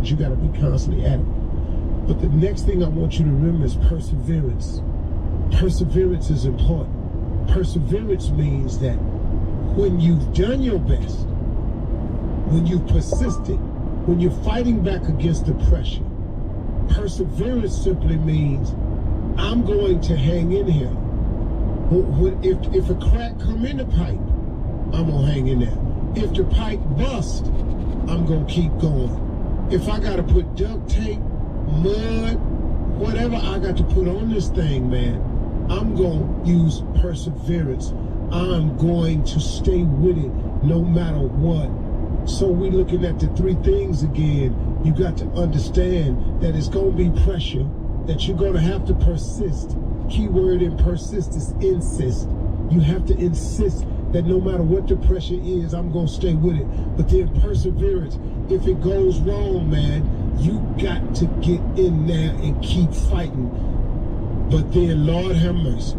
because you got to be constantly at it. But the next thing I want you to remember is perseverance. Perseverance is important. Perseverance means that when you've done your best, when you've persisted, when you're fighting back against the pressure, perseverance simply means I'm going to hang in here. If a crack come in the pipe, I'm gonna hang in there. If the pipe bust, I'm gonna keep going. If I gotta put duct tape, mud, whatever I got to put on this thing, man, I'm gonna use perseverance. I'm going to stay with it no matter what. So we're looking at the three things again. You got to understand that it's gonna be pressure, that you're gonna have to persist. Keyword in persist is insist. You have to insist that no matter what the pressure is, I'm gonna stay with it. But then perseverance, if it goes wrong, man, you got to get in there and keep fighting. But then, Lord have mercy,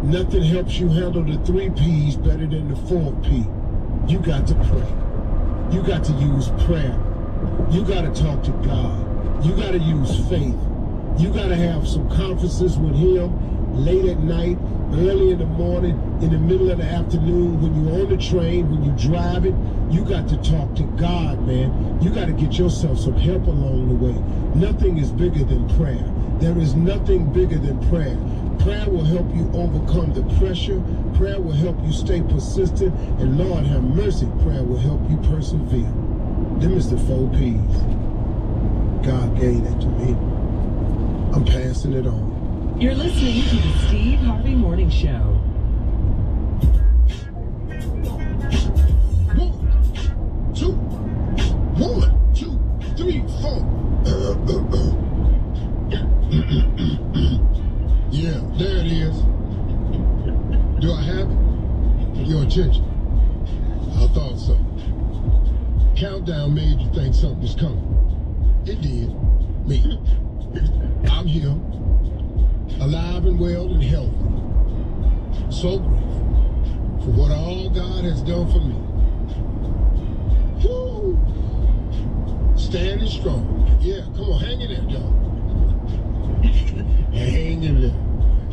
nothing helps you handle the 3 P's better than the 4th P. You got to pray. You got to use prayer. You got to talk to God. You got to use faith. You got to have some conferences with Him late at night, early in the morning, in the middle of the afternoon, when you're on the train, when you're driving. You got to talk to God, man. You got to get yourself some help along the way. Nothing is bigger than prayer. There is nothing bigger than prayer. Prayer will help you overcome the pressure. Prayer will help you stay persistent. And Lord have mercy, prayer will help you persevere. Them is the 4 P's. God gave it to me. I'm passing it on. You're listening to the Steve Harvey Morning Show. 1, 2, 1, 2, 3, 4. Yeah, there it is. Do I have it? Your attention. I thought so. Countdown made you think something was coming. It did. Me. I'm here, alive and well and healthy. So grateful for what all God has done for me. Woo! Standing strong. Yeah, come on, hang in there, y'all. Hang in there.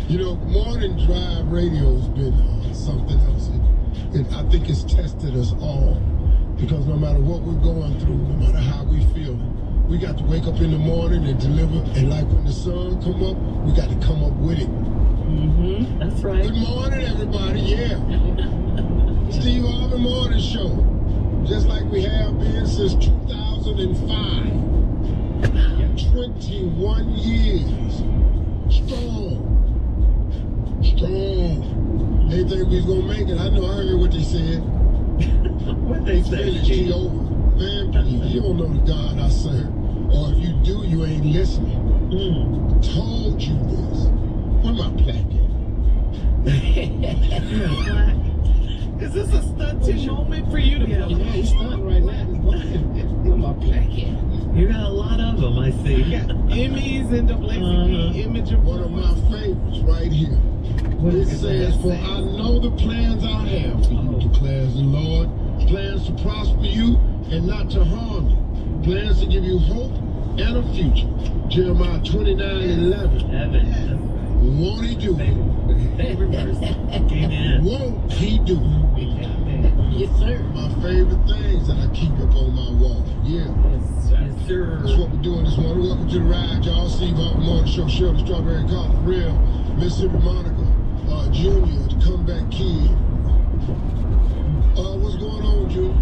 You know, morning drive radio has been something else. I think it's tested us all, because no matter what we're going through, no matter how we feel, we got to wake up in the morning and deliver. And like when the sun come up, we got to come up with it. Mm-hmm. That's right. Good morning, everybody. Yeah. Steve Harvey Morning Show. Just like we have been since 2005. 21 years. Strong. They think we was gonna make it. I know, I heard what they said. What they say? It's over. Man, please, you don't know the God I serve. Or if you do, you ain't listening. Told you this. Where my plaque at? Is this a stunting moment for you to Yeah, it's stunting right now. Where my plaque at? You got a lot of them, I see. You got Emmys and the image of one of my favorites right here. It says, for I know the plans I have for you, declares the Lord. Plans to prosper you and not to harm you. Plans to give you hope and a future. Jeremiah 29:11. Won't He do it? Favorite verse. Amen. Won't He do it? Yes, sir. My favorite things that I keep up on my wall. Yeah. Yes, sir. That's what we're doing this morning. Welcome to the ride, y'all. Steve Harvey Morning Show, Shirley Strawberry Coffee, Real, Mississippi Monica Jr., the comeback kid. What's going on, Junior?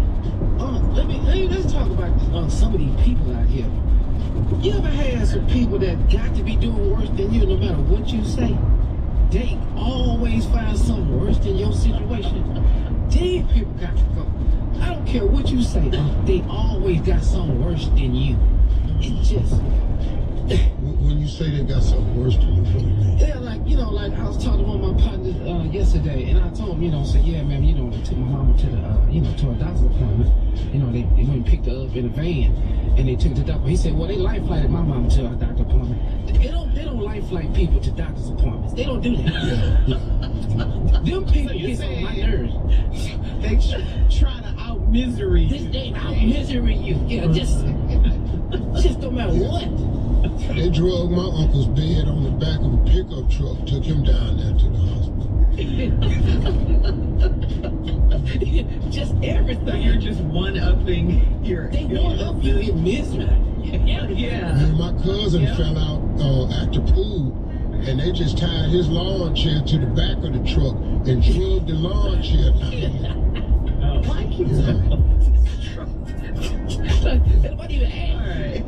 let's talk about some of these people out here. You ever had some people that got to be doing worse than you no matter what you say? They always find something worse than your situation. These people got to go. I don't care what you say, they always got something worse than you. It's just... When you say they got something worse than you, what do you mean? Yeah, like I was talking to one of my partners yesterday, and I told him, say, yeah, man, they took my mama to the, to a doctor's appointment. They went and picked her up in a van, and they took her to the doctor. He said, well, they life flighted my mama to a doctor's appointment. They don't life flight people to doctor's appointments. They don't do that. Them people get on my nerves. They try to out misery. They out misery you. Yeah, just. just no matter what. They drug my uncle's bed on the back of a pickup truck, took him down there to the hospital. Just So everything. you're just one-upping your... They want up you in misery. Yeah. And my cousin fell out at the pool, and they just tied his lawn chair to the back of the truck and drug the lawn chair down. Oh, why keep Nobody even asked. All right.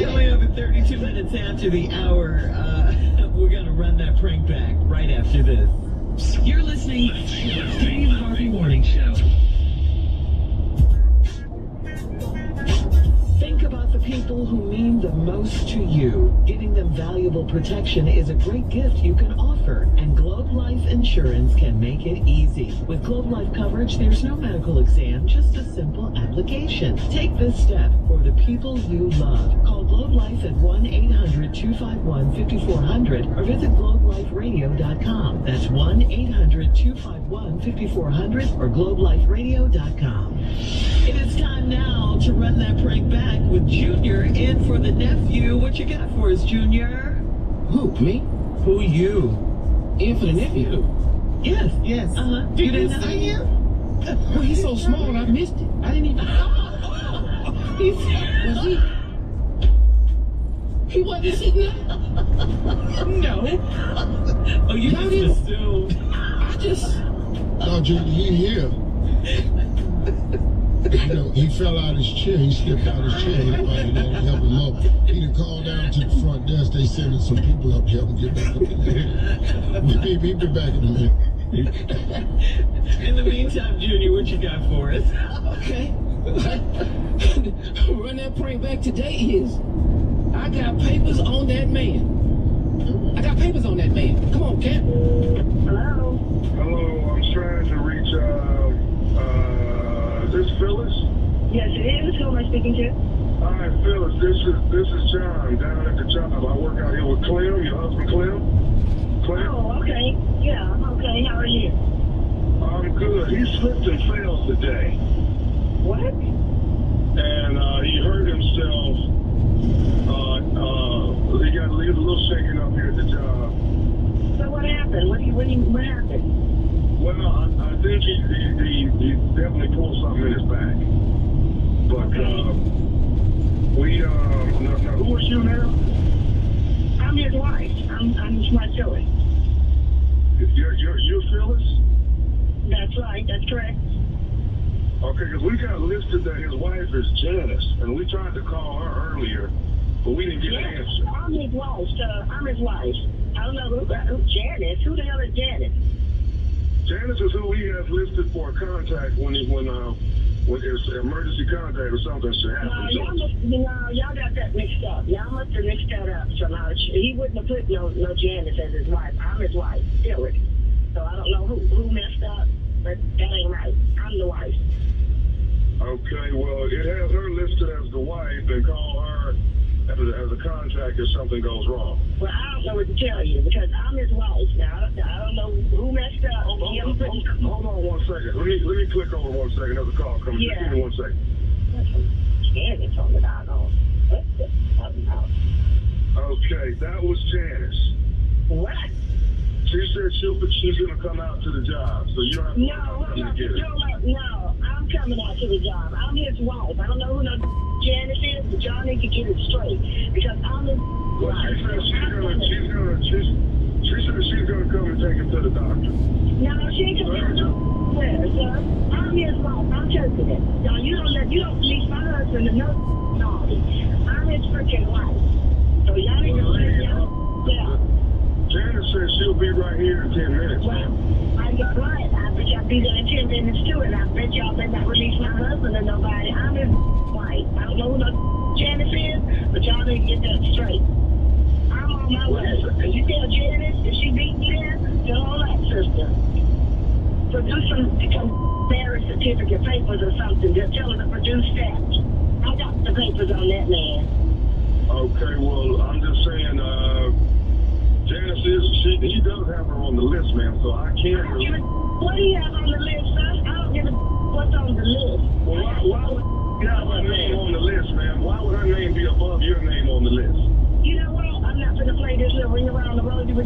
Coming up at 32 minutes after the hour, we're going to run that prank back right after this. You're listening to the Steve Harvey Morning Show. Think about the people who mean the most to you. Giving them valuable protection is a great gift you can offer, and Globe Life Insurance can make it easy. With Globe Life coverage, there's no medical exam, just a simple application. Take this step for the people you love. Call Globe Life at 1-800-251-5400 or visit globeliferadio.com. That's 1-800-251-5400 or globeliferadio.com. It is time now to run that prank back with Junior in for the nephew. What you got for us, Junior? Who, me? Who you? In for the nephew. Yes. Yes. Uh-huh. You didn't see him? Well, he's so small, I missed it. I didn't even... Was he? He wasn't sitting there? No. Oh, you Y'all just assumed. I just... No, Junior, he here. You know, he fell out of his chair. He slipped out of his chair. Anybody let him help him up. He done called down to the front desk. They sending some people up to help him get back up in there. We'll be back in a minute. In the meantime, Junior, what you got for us? Okay. Run that prank back today is... I got papers on that man. I got papers on that man. Come on, Cap. Hello. Hello, I'm trying to reach, is this Phyllis? Yes, it is. Who am I speaking to? Hi, Phyllis, this is John down at the job. I work out here with Clem, your husband Clem. Clem? Oh, okay. Yeah, I'm okay. How are you? I'm good. He slipped and fell today. What? And he hurt himself. He got a little shaken up here at the job. So what happened? What happened? Well, I think he definitely pulled something in his back. But now, who are you now? I'm his wife. I'm his wife, Phyllis. You're Phyllis? That's right. That's correct. Okay, because we got listed that his wife is Janice, and we tried to call her earlier, but we didn't get an answer. I'm his wife, sir. I'm his wife. I don't know who Janice. Who the hell is Janice? Janice is who he has listed for a contact when it's emergency contact or something should happen. Y'all got that mixed up. Y'all must have mixed that up somehow. He wouldn't have put no Janice as his wife. I'm his wife, Phyllis. So I don't know who messed up, but that ain't right. I'm the wife. Okay, well, it has her listed as the wife, and call her as a contact if something goes wrong. Well, I don't know what to tell you because I'm his wife. Now, I don't know who messed up. Hold on 1 second. Let me click over 1 second. There's a call coming. Yeah. Just give me 1 second. Janice on the doggone. What the hell? Okay, that was Janice. What? She said she's going to come out to the job, so you don't have to get it. No, I'm coming out to the job. I'm his wife. I don't know who no Janice is, but y'all need to get it straight because I'm his Well, wife. she said she's gonna come and take him to the doctor. No, she ain't coming nowhere, sir. I'm his wife. I'm taking it. No, you don't release my husband to no naughty. I'm his freaking wife. So y'all need to sit down. Janice says she'll be right here in 10 minutes. Well, I got right. I bet y'all be there in 10 minutes too, and I bet y'all better not release my husband to nobody. I'm his wife. I don't know who no Janice is, but y'all need to get that straight. I'm on my way. And you tell Janice if she beat me there, tell all that, sister. Produce some marriage certificate papers or something. Just tell her to produce that. I got the papers on that man. Okay, well, I'm just saying, Janice he does have her on the list, ma'am, so I can't really... What do you have on the list, sir? I don't give a what's on the list. Well, why would you have her name on the list, ma'am? Why would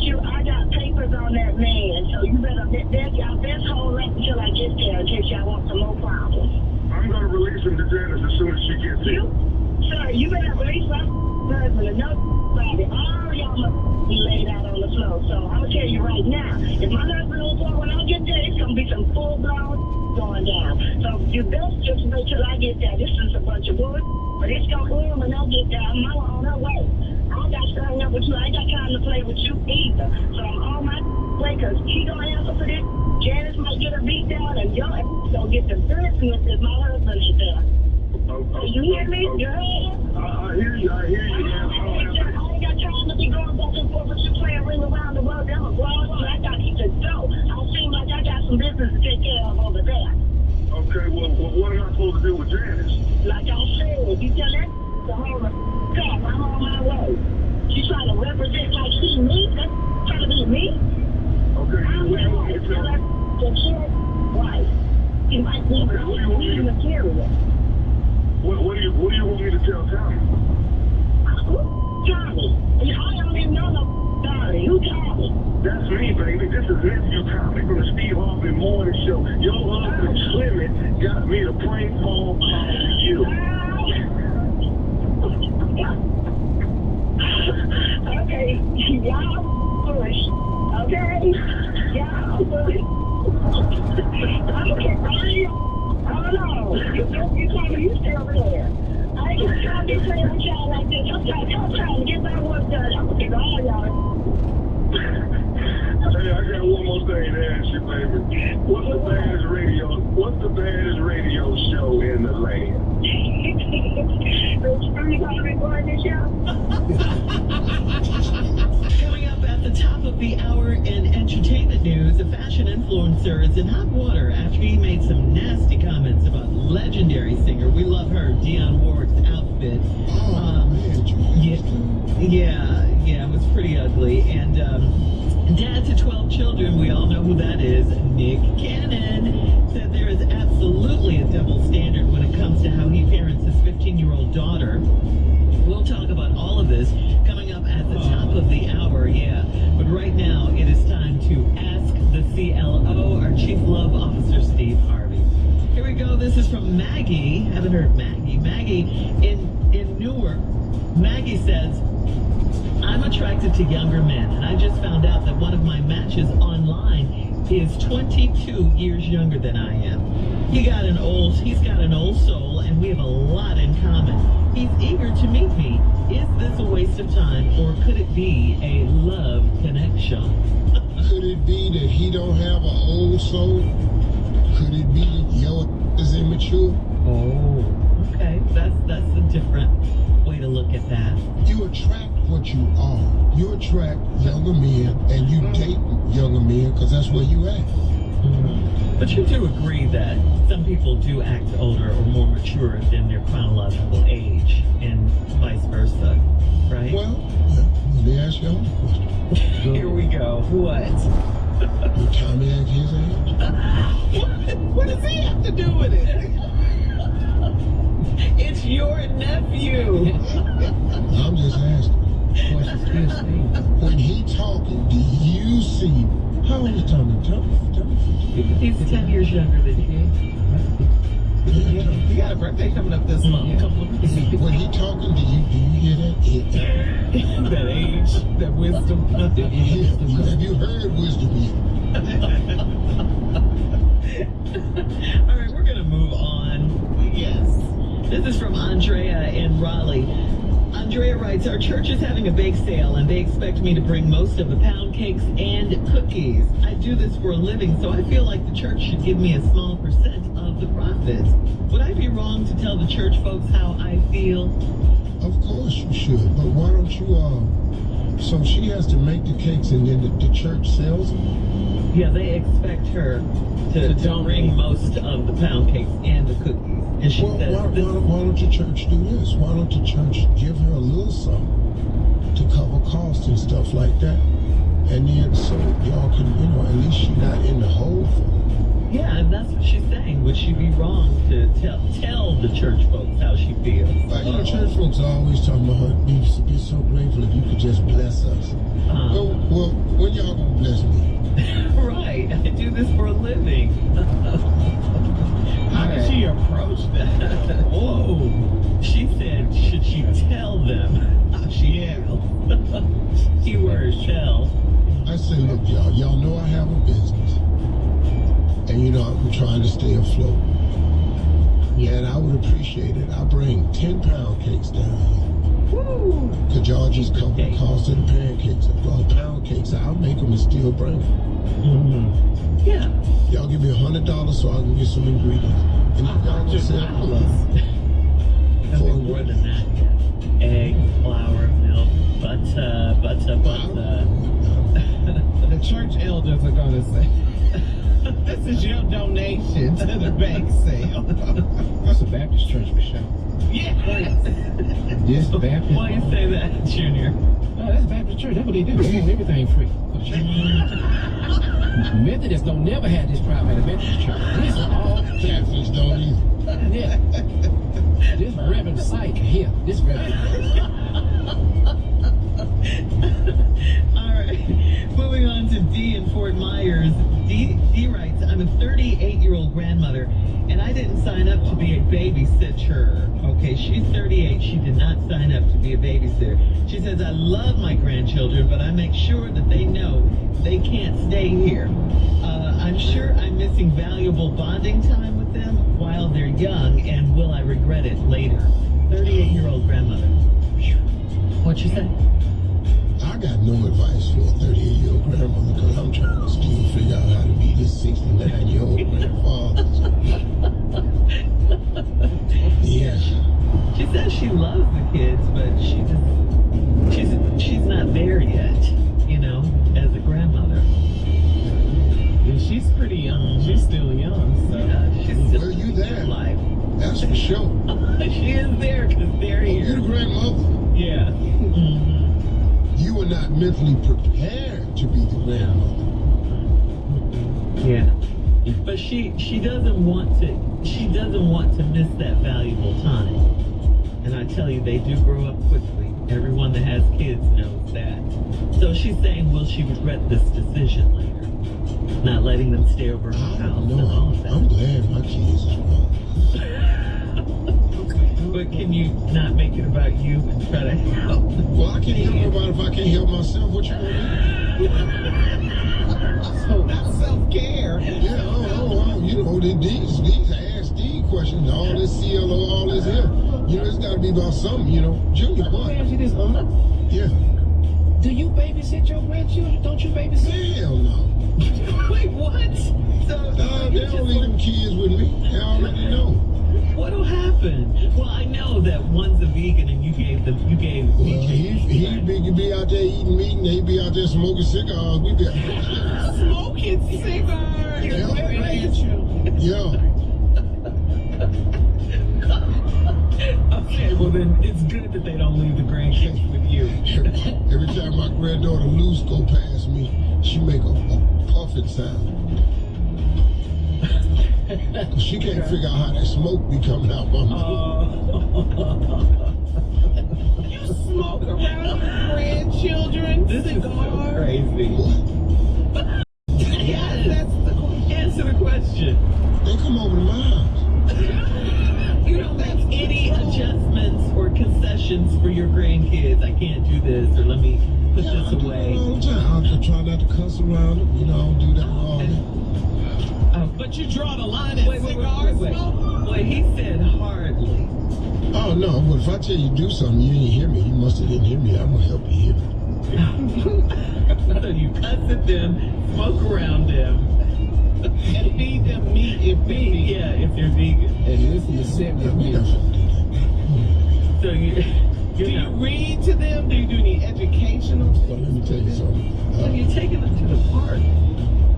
you, I got papers on that man, so you better y'all best hold up until I get there in case y'all want some more problems. I'm gonna release him to Janice as soon as she gets here. Sir, you better release my husband and nobody. All y'all must be laid out on the floor. So I'm gonna tell you right now, if my husband ain't there when I get there, it's gonna be some full blown going down. So you best just wait till I get there. This is a bunch of bullshit, but it's gonna end when I get there. I'm on her way. I don't got to hang up with you. I ain't got time to play with you either. So I'm on my way because he gonna answer for this. Janice might get a beat down and your ass gonna get the business if my husband ain't there. You hear me? You heard him? I hear you. I hear you. I ain't got time to be going back and forth with you playing ring around the world. I'm a grown woman. I got to go. I seem like I got some business to take care of over there. Okay, well, what am I supposed to do with Janice? Like I said, if you tell that to hold the up, I'm on my way. She's trying to represent like she me. That's trying to be me. Okay, I'm what do you want me to tell her? the kid's wife. She might be material. What do you want me to tell Tommy? Tommy. I don't even know no Tommy. Who Tommy? That's me, baby. This is nephew Tommy from the Steve Harvey Morning Show. Your husband Slimming got me to prank phone call to you. Okay, y'all push. Okay? Y'all push. I don't know. You told me you still there. I ain't gonna try to be playing with y'all like this. I'm trying to get my work done. I'm gonna get all y'all. Hey, I got one more thing to ask you, baby. What's the baddest radio show in the land? Coming up at the top of the hour in entertainment news, a fashion influencer is in hot water after he made some nasty comments about legendary singer. We love her, Dionne Warwick's outfit. Yeah, it was pretty ugly. And dad to 12 children, we all know who that is, Nick Cannon, said there is absolutely a double standard when it comes to how he parents his 15-year-old daughter. We'll talk about all of this coming up at the top of the hour, yeah. But right now, it is time to ask the CLO, our Chief Love Officer, Steve Harvey. Here we go. This is from Maggie. Haven't heard Maggie. Maggie in Newark. Maggie says, I'm attracted to younger men, and I just found out that one of my matches online is 22 years younger than I am. He's got an old soul, and we have a lot in common. He's eager to meet me. Is this a waste of time, or could it be a love connection? Could it be that he don't have an old soul? Could it be your is immature? Oh, okay. That's a different way to look at that. You attract what you are. You attract younger men, and you date younger men because that's where you at. But you do agree that some people do act older or more mature than their chronological age, and vice versa, right? Well, let me ask y'all a question. Here we go. What? Did Tommy ask his age? What does he have to do with it? It's your nephew. I'm just asking. When he talking, do you see? How old is Tommy? He's 10 years younger than you. He got a birthday coming up this month. When he talking, do you hear that? That age, that wisdom. Have you heard wisdom yet? All right, we're going to move on. Yes. This is from Andrea in Raleigh. Andrea writes, our church is having a bake sale and they expect me to bring most of the pound cakes and cookies. I do this for a living, so I feel like the church should give me a small percent of the profits. Would I be wrong to tell the church folks how I feel? Of course you should, but why don't you, so she has to make the cakes and then the church sells them? Yeah, they expect her to bring most of the pound cakes and the cookies. And she Well, says, why don't your church do this? Why don't the church give her a little something to cover costs and stuff like that? And then so y'all can, at least she's not in the hole for it. Yeah, and that's what she's saying. Would she be wrong to tell the church folks how she feels? Well, you know, church folks are always talking about her be so grateful if you could just bless us. Well, when y'all gonna bless me? Right, I do this for a living. How did she approach that? Whoa. She said, should she tell them how she feels? Keyword tell. I say, look, y'all know I have a business. And you know, I'm trying to stay afloat. Yeah, and I would appreciate it. I bring 10-pound cakes down here. Woo! Could y'all just cover the cost of the pancakes? Pound cakes, I'll make them and still bring them. Mm-hmm. Yeah. Y'all give me $100 so I can get some ingredients. And y'all gonna sell It'll be more than that. Eggs, flour, milk, butter. The church elders are gonna say, this is your donation to the bake sale. That's a Baptist church for sure. Yeah. Yes, Baptist. Why you say that, Junior? No, that's Baptist church. That's what they do. They want everything free for the church. Methodists don't never have this problem at a Methodist church. This is all Catholics don't either. yeah. This Reverend Syke here. This Reverend. All right. Moving on to D in Fort Myers. D writes, I'm a 38-year-old grandmother, and I didn't sign up to be a babysitter. Okay, she's 38. She did not sign up to be a babysitter. She says, I love my grandchildren, but I make sure that they know they can't stay here. I'm sure I'm missing valuable bonding time with them while they're young, and will I regret it later? 38-year-old grandmother. What you say? I got no advice for a 38-year-old grandmother because I'm trying to still figure out how to be this 69-year-old grandfather. Yeah. She says she loves the kids, but she's not there yet, you know, as a grandmother. And she's pretty young. She's still young, so. Yeah, she's still Well, you there. alive. That's for sure. She is there because they're Oh, here. you're the grandmother. Yeah. Mm-hmm. You are not mentally prepared to be the grandmother. Yeah. But she doesn't want to miss that valuable time. And I tell you, they do grow up quickly. Everyone that has kids knows that. So she's saying, will she regret this decision later? Not letting them stay over her I house don't and all know. of that. I'm glad my kids is wrong. But can you not make it about you and try to help? Well, I can't help nobody if I can't help myself. What you gonna do? So that's self-care. Yeah, oh, you know, these ASD questions, all this CLO, all this here. You know, it's got to be about something, you know. Junior, Let me what? ask you this, Yeah. do you babysit your grandchildren? Don't you babysit? Hell no. Wait, what? So They don't leave them kids with me. They already know. what'll happen? Well, I know that one's a vegan and you gave Well, BJ. he'd be out there eating meat and he'd be out there smoking cigars. We'd be Smoking cigars. Yeah. Grandchildren. yeah. Okay, well then it's good that they don't leave the grandkids with you. Every time my granddaughter Luce go past me, she make a puffing sound. She can't figure out how that smoke be coming out my mouth. You smoke around your grandchildren? This is so crazy. What? Yes, that's the answer the question. They come over to my house. You don't make any adjustments or concessions for your grandkids. I can't do this, or let me put Yeah, this I do away. that all the time. I try not to cuss around them. You know, I don't do that all day. But you draw the line at Wait. smoke? Wait, he said hardly. Oh no, but if I tell you do something, you didn't hear me. You must have didn't hear me. I'm gonna help you hear me. So you cuss at them, smoke around them, And feed them meat if they vegan. yeah, if they're vegan. And listen to 70 We minutes. not finna do that. So Do you read to them? Do you do any educational? But let me tell you something. So you're taking them to the park.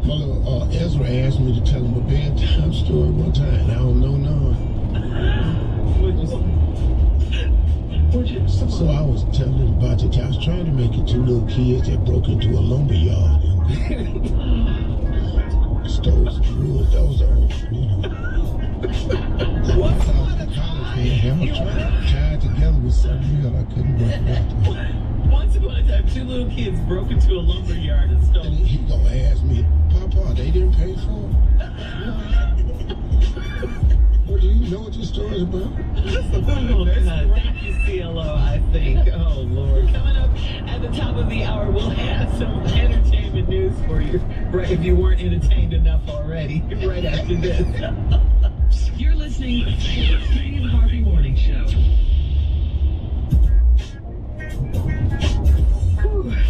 My little Ezra asked me to tell him a bedtime story one time. I don't know none. So I was telling him about it. I was trying to make it two little kids that broke into a lumber yard and those rules, those are, you know. Once I upon was a in college, time, man. I was tied together with something real. I couldn't work it out. Once upon a time, two little kids broke into a lumber yard and stole. And he gonna ask me, Papa, they didn't pay for it? Well, do you know what this story is about? Oh, God. Thank you, CLO, I think. Oh, Lord. Coming up at the top of the hour, we'll have some entertainment news for you, right, if you weren't entertained enough already, right after this. You're listening to the Steve Harvey Morning Show.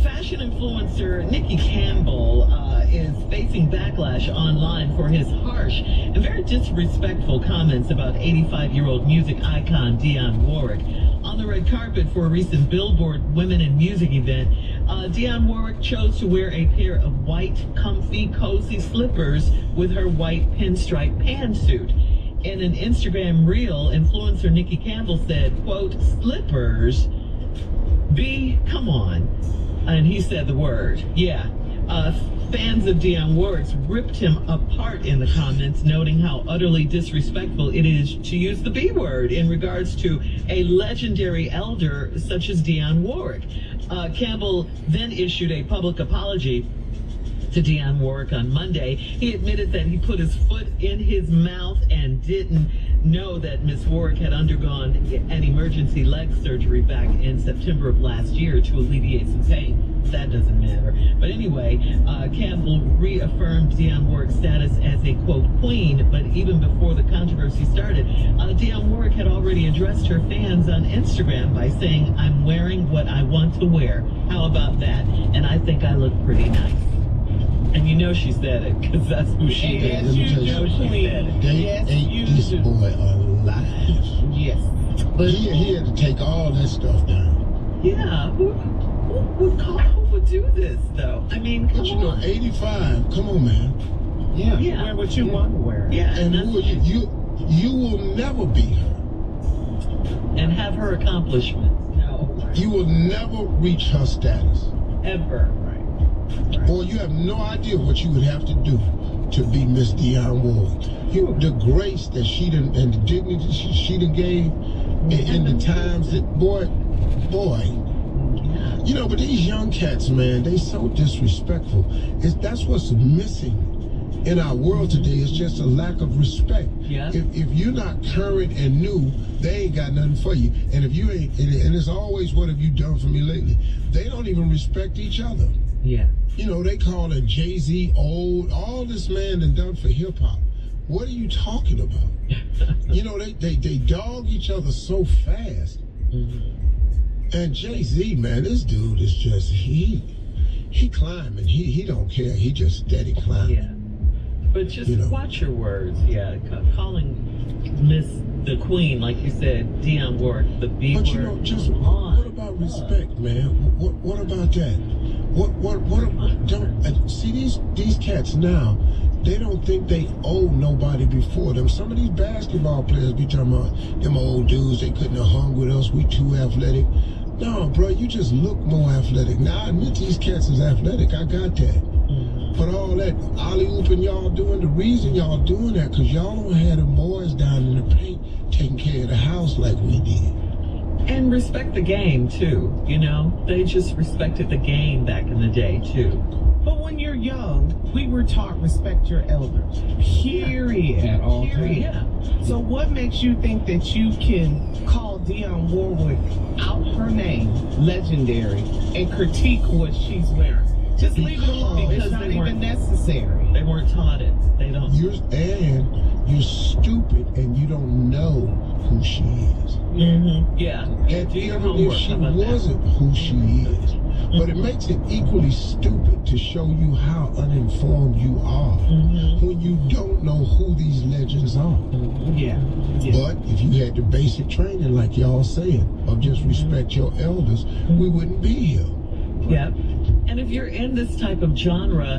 Fashion influencer Nikki Campbell is facing backlash online for his harsh and very disrespectful comments about 85-year-old music icon Dionne Warwick. On the red carpet for a recent Billboard Women in Music event, Dionne Warwick chose to wear a pair of white, comfy, cozy slippers with her white pinstripe pantsuit. In an Instagram reel, influencer Nikki Campbell said, quote, "Slippers? B, come on." And he said the word. Yeah. Fans of Dionne Warwick's ripped him apart in the comments, noting how utterly disrespectful it is to use the B word in regards to a legendary elder such as Dionne Warwick. Campbell then issued a public apology to Dionne Warwick on Monday. He admitted that he put his foot in his mouth and didn't know that Miss Warwick had undergone an emergency leg surgery back in September of last year to alleviate some pain. That doesn't matter. But anyway, Campbell reaffirmed Dionne Warwick's status as a, quote, queen, but even before the controversy started, Dionne Warwick had already addressed her fans on Instagram by saying, "I'm wearing what I want to wear. How about that? And I think I look pretty nice." And you know she said it, because that's who she Yes, is. you know do, she queen. said it. They Yes, ate you this do. boy alive. Yes. But He had to take all that stuff down. yeah, who would do this, though? I mean, come But you know, on. 85, come on, man. Yeah. Yeah. Wear what you want to wear. Yeah, And that's who are you? You will never be her. and have her accomplishments. No, You will never reach her status. ever. Boy, you have no idea what you would have to do to be Miss Dionne Warwick. The grace that she done and the dignity she done gave in the times that, boy. You know, but these young cats, man, they so disrespectful. That's what's missing in our world today. It's just a lack of respect. Yeah. If you're not current and new, they ain't got nothing for you. And if you ain't, and it's always, what have you done for me lately? They don't even respect each other. Yeah. You know, they calling Jay-Z old. All this man done for hip-hop. What are you talking about? You know, they dog each other so fast. Mm-hmm. And Jay-Z, man, this dude is just, he climbing. He don't care. He just steady climbing. Yeah. But just You know. watch your words. Yeah. Calling Miss the Queen, like you said, Dionne Warwick, the B But word. you know, just Come on. what about respect, man? What about that? What don't see these cats now? They don't think they owe nobody before them. Some of these basketball players be talking about them old dudes. They couldn't have hung with us. We too athletic. No, bro, you just look more athletic. Now I admit these cats is athletic. I got that. Mm-hmm. But all that alley-ooping y'all doing, the reason y'all doing that, because y'all don't have them boys down in the paint taking care of the house like we did. And respect the game, too. You know, they just respected the game back in the day, too. But when you're young, we were taught respect your elders. Period. At all times. Yeah. So what makes you think that you can call Dionne Warwick out her name, legendary, and critique what she's wearing? Just leave it alone. Because It's not they even weren't- necessary. They weren't taught it. They don't. You're stupid and you don't know who she is. Mm-hmm. Yeah. And Do your even if homework. she How about that? wasn't who she is, but it makes it equally stupid to show you how uninformed you are Mm-hmm. when you don't know who these legends are. Yeah. But if you had the basic training, like y'all saying, of just respect your elders, we wouldn't be here. Yep. And if you're in this type of genre,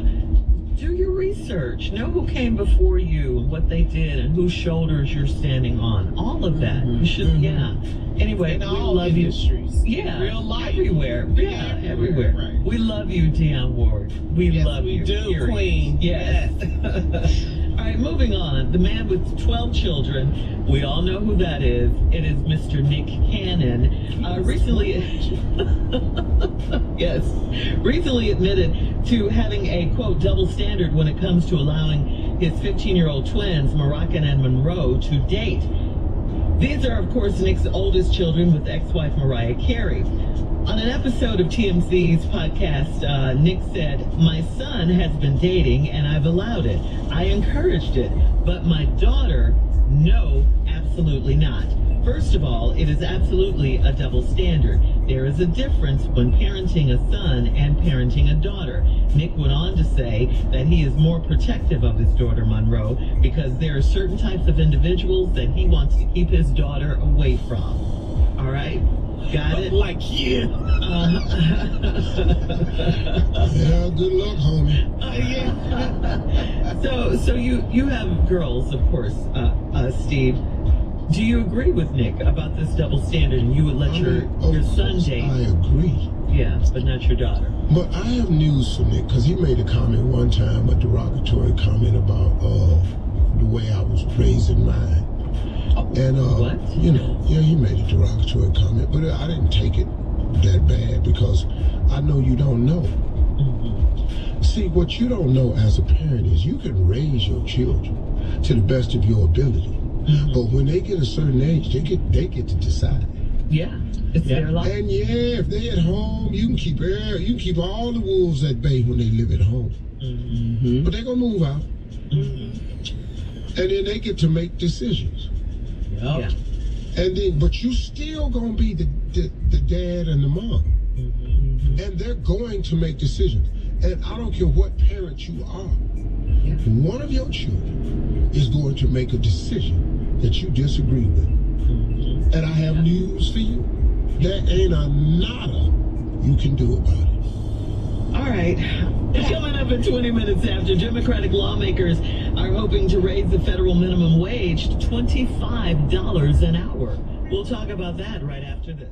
do your research. research. Know who came before you and what they did and whose shoulders you're standing on. All of that. You should, yeah. Anyway, In we all love industries. you. Yeah. Real life. Everywhere. Yeah, everywhere. Right. We love you, Dionne Ward. We Yes, love we you. do, period. Queen. Yes. All right, moving on. The man with 12 children. We all know who that is. It is Mr. Nick Cannon. Recently admitted to having a, quote, double standard when it comes to allowing his 15-year-old twins, Moroccan and Monroe, to date. These are, of course, Nick's oldest children with ex-wife Mariah Carey. On an episode of TMZ's podcast, Nick said, "My son has been dating and I've allowed it. I encouraged it. But my daughter, no, absolutely not. First of all, it is absolutely a double standard. There is a difference when parenting a son and parenting a daughter." Nick went on to say that he is more protective of his daughter Monroe because there are certain types of individuals that he wants to keep his daughter away from. All right? Got it? Like you. Yeah, good luck, homie. Yeah. So you have girls, of course, Steve. Do you agree with Nick about this double standard, and you would let your son course date? I agree. Yeah, but not your daughter. But I have news for Nick, because he made a comment one time, a derogatory comment about the way I was raising mine. And, What? you know, yeah, he made a derogatory comment, but I didn't take it that bad because I know you don't know. See, what you don't know as a parent is you can raise your children to the best of your ability. But when they get a certain age, they get to decide. Yeah, it's their life. And yeah, if they at home, you can keep all the wolves at bay when they live at home. But they're gonna move out, and then they get to make decisions. Yeah. And then, but you still gonna be the dad and the mom, and they're going to make decisions. And I don't care what parent you are, one of your children is going to make a decision that you disagree with. And I have news for you. There ain't a nada you can do about it. All right. Coming up at 20 minutes after, Democratic lawmakers are hoping to raise the federal minimum wage to $25 an hour. We'll talk about that right after this.